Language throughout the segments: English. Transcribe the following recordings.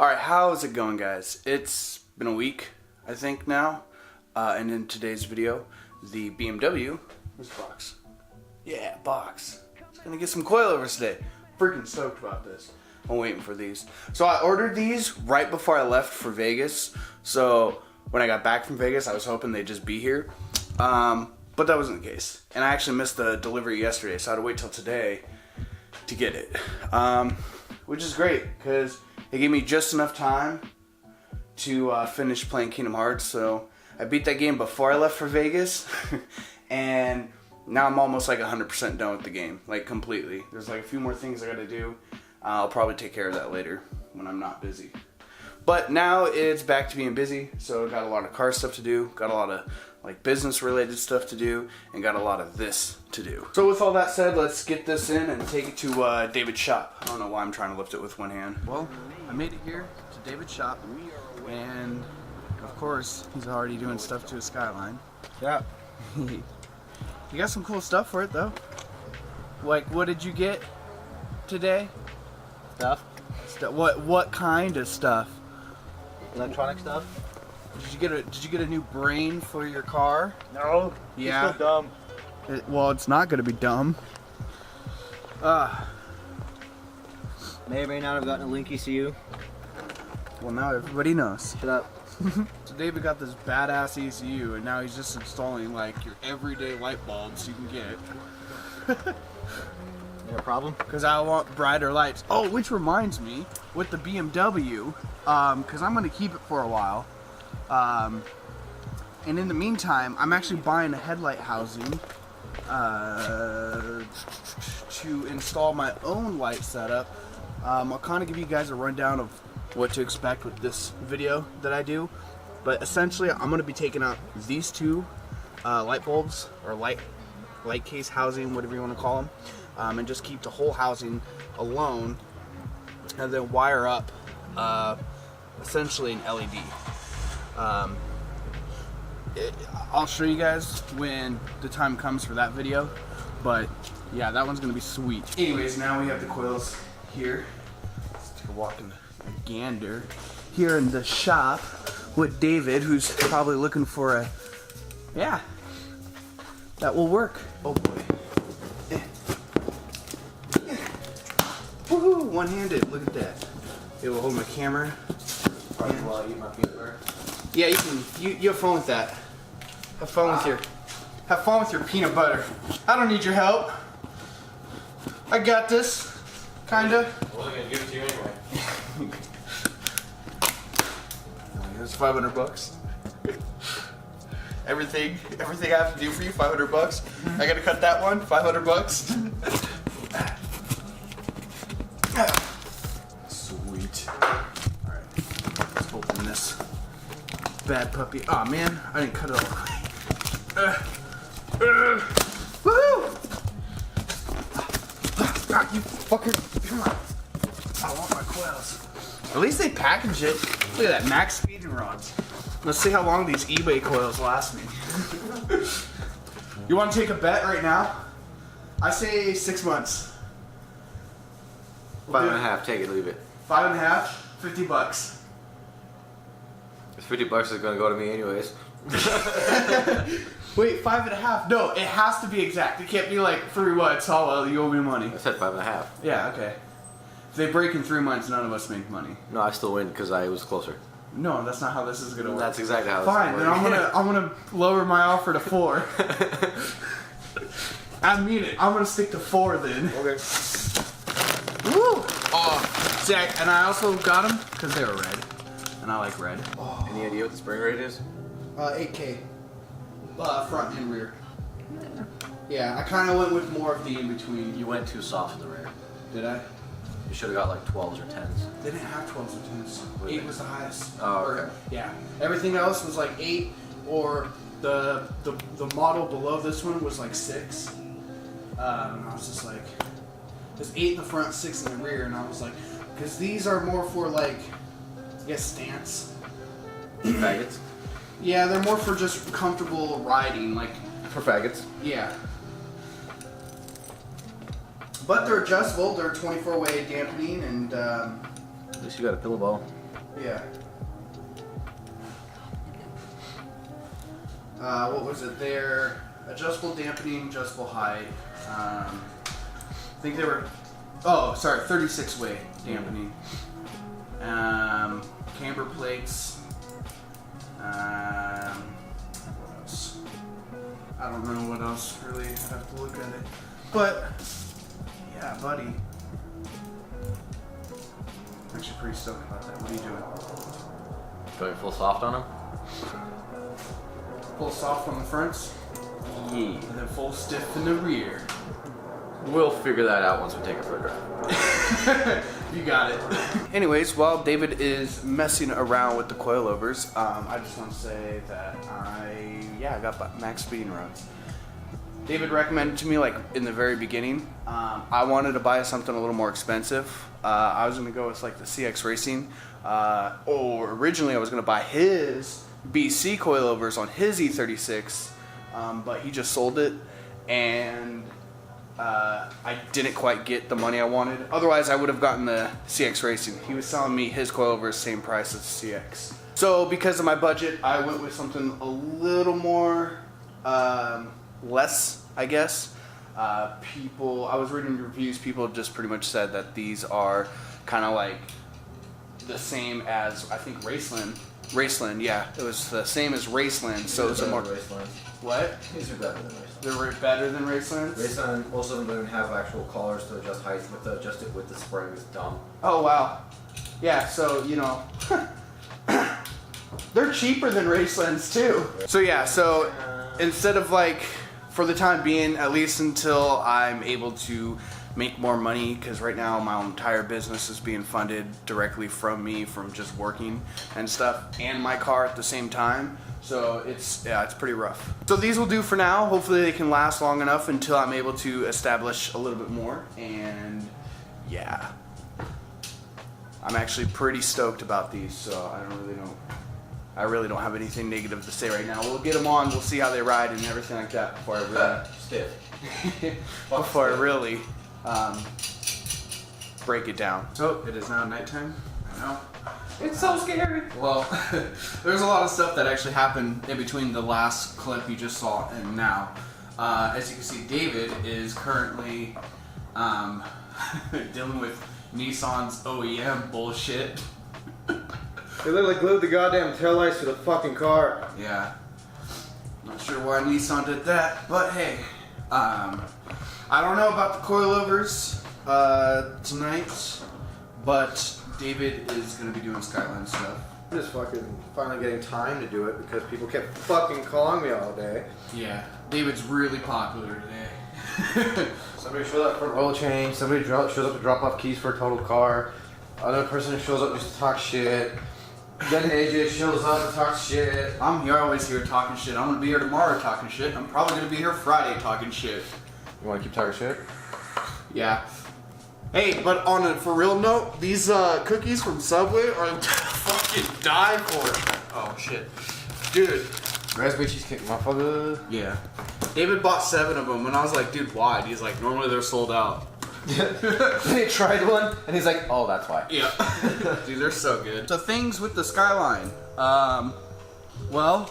Alright, how's it going, guys? It's been a week, I think, now. And in today's video, the BMW, this box. Yeah, box. Gonna get some coilovers today. Freaking stoked about this. I'm waiting for these. So I ordered these right before I left for Vegas. So when I got back from Vegas, I was hoping they'd just be here. But that wasn't the case. And I actually missed the delivery yesterday, so I had to wait till today to get it. Which is great, because it gave me just enough time to finish playing Kingdom Hearts. So I beat that game before I left for Vegas, and now I'm almost like 100% done with the game, like completely. There's like a few more things I gotta do. I'll probably take care of that later when I'm not busy. But now it's back to being busy, so got a lot of car stuff to do, got a lot of like business related stuff to do, and got a lot of this to do. So with all that said, let's get this in and take it to David's shop. I don't know why I'm trying to lift it with one hand. Well, I made it here to David's shop, and of course, he's already doing stuff to his Skyline. Yeah. You got some cool stuff for it though. Like, what did you get today? Stuff. What kind of stuff? Electronic stuff. Did you get a new brain for your car? No. Yeah. It's still dumb. Well, it's not gonna be dumb. May or may not have gotten a link ECU. Well, now everybody knows. Shut up. So David got this badass ECU, and now he's just installing like your everyday light bulbs you can get. You got a problem? Because I want brighter lights. Oh, which reminds me, with the BMW, because I'm going to keep it for a while. And in the meantime, I'm actually buying a headlight housing to install my own light setup. I'll kind of give you guys a rundown of what to expect with this video that I do. But essentially, I'm going to be taking out these two light bulbs, or light case housing, whatever you want to call them. And just keep the whole housing alone, and then wire up essentially an LED. I'll show you guys when the time comes for that video, but yeah, that one's gonna be sweet. Anyways, now we have the coils here. Let's take a walk in the gander here in the shop with David, who's probably looking for a, yeah, that will work. Oh boy. Woohoo! One-handed. Look at that. It will hold my camera. While I eat my peanut butter. Yeah, you can. You have fun with that. Have fun with your peanut butter. I don't need your help. I got this. Kinda. I wasn't gonna give it to you anyway. It's $500. Everything I have to do for you, $500. I gotta cut that one, $500. Sweet. Alright, let's open this bad puppy. Aw, man, I didn't cut it all. Woohoo! You fucker. Come on. I want my coils. At least they package it. Look at that, max speed and rods. Let's see how long these eBay coils last me. You want to take a bet right now? I say 6 months. 5.5, take it, leave it. 5.5, $50. It's $50 is gonna go to me anyways. Wait, 5.5? No, it has to be exact. It can't be like 3 months. Oh well, you owe me money. I said 5.5. Yeah, okay. If they break in 3 months, none of us make money. No, I still win because I was closer. No, that's not how this is gonna work. That's exactly how. Fine, then I'm gonna lower my offer to 4. I mean it. I'm gonna stick to 4 then. Okay. Woo! Oh, Zach, and I also got them because they were red, and I like red. Oh. Any idea what the spring rate is? 8K. Front and rear. Yeah, I kind of went with more of the in between. You went too soft in the rear. Did I? You should have got like 12s or 10s. They didn't have 12s or 10s. 8 was the highest. Oh, okay. Yeah. Everything else was like 8, or the model below this one was like 6. And I was just like, there's 8 in the front, 6 in the rear, and I was like, because these are more for like, I guess, stance. Faggots? Yeah, they're more for just comfortable riding, like. For faggots? Yeah. But they're adjustable. They're 24-way dampening, and At least you got a pillow ball. Yeah. What was it there? Adjustable dampening, adjustable height. I think they were, 36 way dampening. Camber plates. What else? I don't know what else really. I have to look at it. But, yeah, buddy. I'm actually pretty stoked about that. What are you doing? Going full soft on him? Full soft on the fronts, Yeah. and then full stiff in the rear. We'll figure that out once we take it for a drive. You got it. Anyways, while David is messing around with the coilovers, I just want to say that I got max speeding rods. David recommended to me, like, in the very beginning, I wanted to buy something a little more expensive. I was going to go with, like, the CX Racing. Or originally I was going to buy his BC coilovers on his E36, but he just sold it, and I didn't quite get the money I wanted. Otherwise, I would have gotten the CX Racing. He was selling me his coilovers same price as CX. So because of my budget, I went with something a little more less, I guess. I was reading reviews, people just pretty much said that these are kind of like the same as, I think, Raceland, yeah. It was the same as Raceland, so it's a more... What? These are better than Raceland. They're better than Raceland? Raceland, most of them don't have actual collars to adjust heights. You have to adjust it with the spring. It's dumb. Oh, wow. Yeah, so, you know... They're cheaper than Racelands, too. So, yeah, so instead of, like, for the time being, at least until I'm able to make more money, because right now my entire business is being funded directly from me, from just working and stuff, and my car at the same time. So it's pretty rough. So these will do for now. Hopefully they can last long enough until I'm able to establish a little bit more. And yeah, I'm actually pretty stoked about these. So I really don't have anything negative to say right now. We'll get them on. We'll see how they ride and everything like that before I really break it down. So it is now nighttime. I know. It's so scary. Well, there's a lot of stuff that actually happened in between the last clip you just saw and now. As you can see, David is currently dealing with Nissan's OEM bullshit. They literally glued the goddamn taillights to the fucking car. Yeah. Not sure why Nissan did that, but hey. I don't know about the coilovers tonight, but David is going to be doing Skyline stuff. I'm just fucking finally getting time to do it because people kept fucking calling me all day. Yeah, David's really popular today. Somebody shows up for an oil change, somebody shows up to drop off keys for a totaled car, another person shows up just to talk shit, then AJ shows up and talks shit. I'm here, always here talking shit. I'm going to be here tomorrow talking shit. I'm probably going to be here Friday talking shit. You want to keep talking shit? Yeah. Hey, but on a for real note, these cookies from Subway are fucking die for. Oh shit, dude. Raspberry cheesecake, motherfucker. Yeah. David bought 7 of them, and I was like, dude, why? And he's like, normally they're sold out. Then he tried one, and he's like, oh, that's why. Yeah. Dude, they're so good. So things with the Skyline. Well,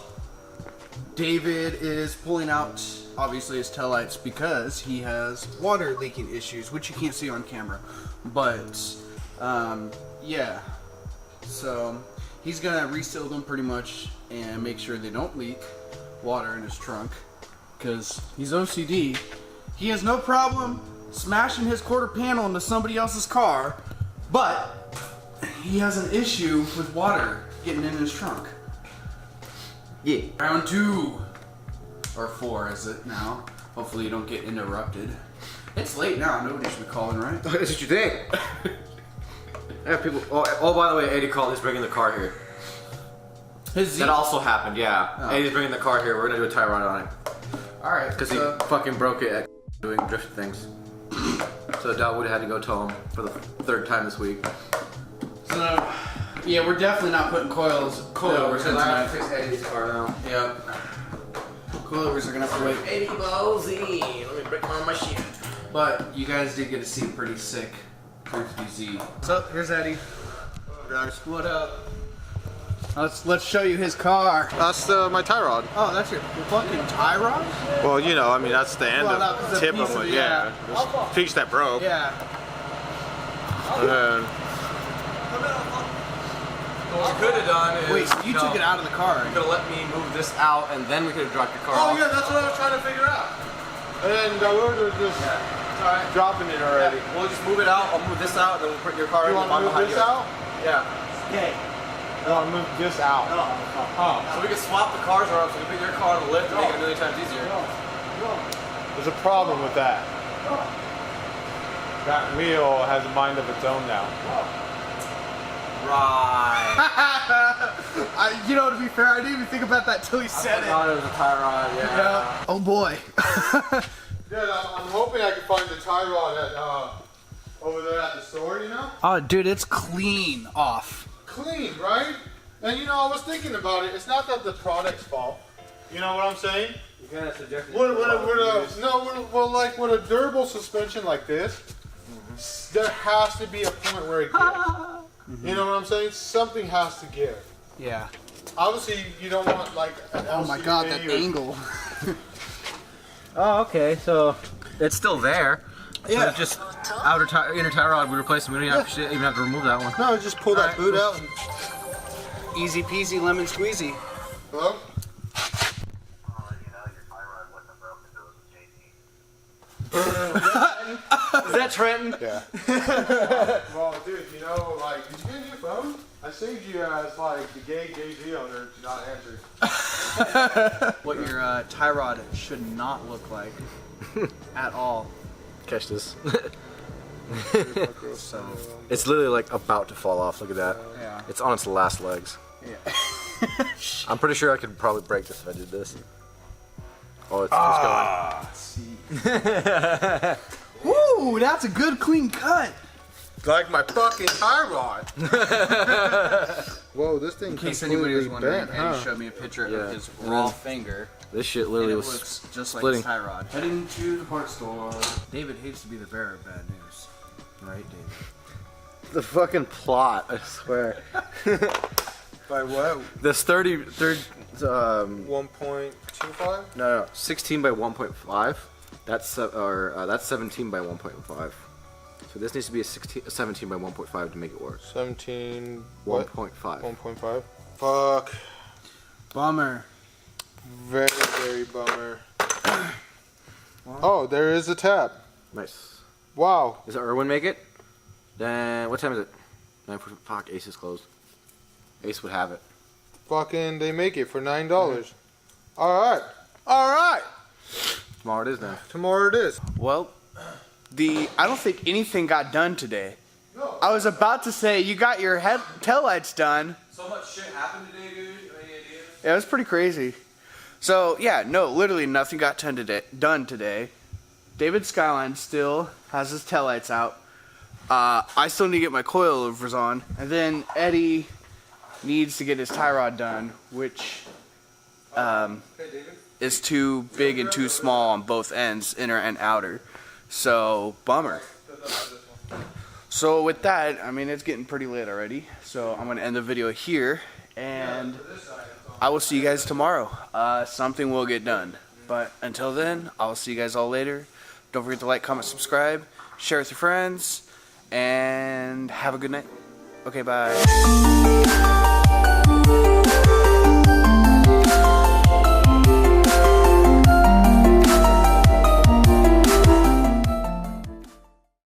David is pulling out, obviously, his taillights because he has water leaking issues, which you can't see on camera. But, yeah. So, he's going to reseal them pretty much and make sure they don't leak water in his trunk. Because he's OCD. He has no problem smashing his quarter panel into somebody else's car, but he has an issue with water getting in his trunk. Yeah. Round 2. Or 4 is it now. Hopefully you don't get interrupted. It's late now, nobody should be calling, right? That's what you think. I have people. Oh, by the way, Eddie called. He's bringing the car here. That also happened, yeah. Oh. Eddie's bringing the car here. We're gonna do a tie rod on it. Alright. Because he fucking broke it at doing drift things. So Dawood had to go tow him for the 3rd time this week. So, yeah, we're definitely not putting coilovers in tonight. Fix Eddie's car now. Yep. Coilovers are gonna have to wait. Eddie Ballsy, let me break my machine. But you guys did get to see pretty sick 50Z. So here's Eddie. guys? What up? Let's show you his car. That's my tie rod. Oh, that's your fucking tie rod? Well, you know, I mean, that's the end Well, of no, the tip of it. Yeah. Just piece that broke. Yeah. And then, what we could have done is... Wait, so you took it out of the car. You could have let me move this out, and then we could have dropped your car Oh off. yeah, that's what I was trying to figure out. And then we were just dropping it already. Yeah. We'll just move it out. I'll move this out, and then we'll put your car in. You want to move this out? Yeah. Okay. I want to move this out. Oh. So we can swap the cars around, so we can put your car on the lift and make it a million times easier. There's a problem with that. That wheel has a mind of its own now. Right. You know, to be fair, I didn't even think about that till he said I thought it was a tie rod, yeah. Oh boy. Dude, I'm hoping I can find the tie rod at, over there at the store, you know? Oh, dude, it's clean off. Clean, right? And you know, I was thinking about it. It's not that the product's fault. You know what I'm saying? You kind of suggested Like with a durable suspension like this, there has to be a point where it gives. You know what I'm saying? Something has to give. Yeah. Obviously, you don't want like an Oh my god, that angle. Oh, okay, so it's still there. Yeah. So just inner tie rod, we replaced them. We don't even have to remove that one. No, just pull that boot out. And... Easy peasy lemon squeezy. Hello? Is that Trenton? Yeah. Well, dude, you know, like, did you get a new phone? I saved you as, like, the gay Jay-Z owner to not answer. What your tie rod should not look like at all. Catch this. So, It's literally like about to fall off. Look at that. yeah. It's on its last legs. Yeah. I'm pretty sure I could probably break this if I did this. Oh, it's See. Woo, that's a good clean cut. Like my fucking tie rod. Whoa, this thing In case anybody was wondering, bent, Eddie showed me a picture of his raw finger. This shit And literally it was looks just like splitting. his tie rod. Heading to the parts store. David hates to be the bearer of bad news. Right, David? The fucking plot, I swear. By what? This 1.25? no, 16 by 1.5. That's 17 by 1.5. So this needs to be a 17 by 1.5 to make it work. 17. 1.5. 1.5. Fuck. Bummer. Very, very bummer. Oh, there is a tab. Nice. Wow. Does Irwin make it? Then what time is it? 9:40. Fuck, Ace is closed. Ace would have it. Fucking, they make it for $9. Alright. Alright. Tomorrow it is now. Tomorrow it is. Well, I don't think anything got done today. No. I was about to say, you got your taillights done. So much shit happened today, dude. Any ideas? Yeah, it was pretty crazy. So, yeah, no, literally nothing got done today. David Skyline still has his taillights out. I still need to get my coilovers on. And then Eddie needs to get his tie rod done, which is too big and too small on both ends, inner and outer. So, bummer. So with that, I mean, it's getting pretty late already. So I'm going to end the video here, and I will see you guys tomorrow. Something will get done. But until then, I'll see you guys all later. Don't forget to like, comment, subscribe, share with your friends, and have a good night. Okay, bye.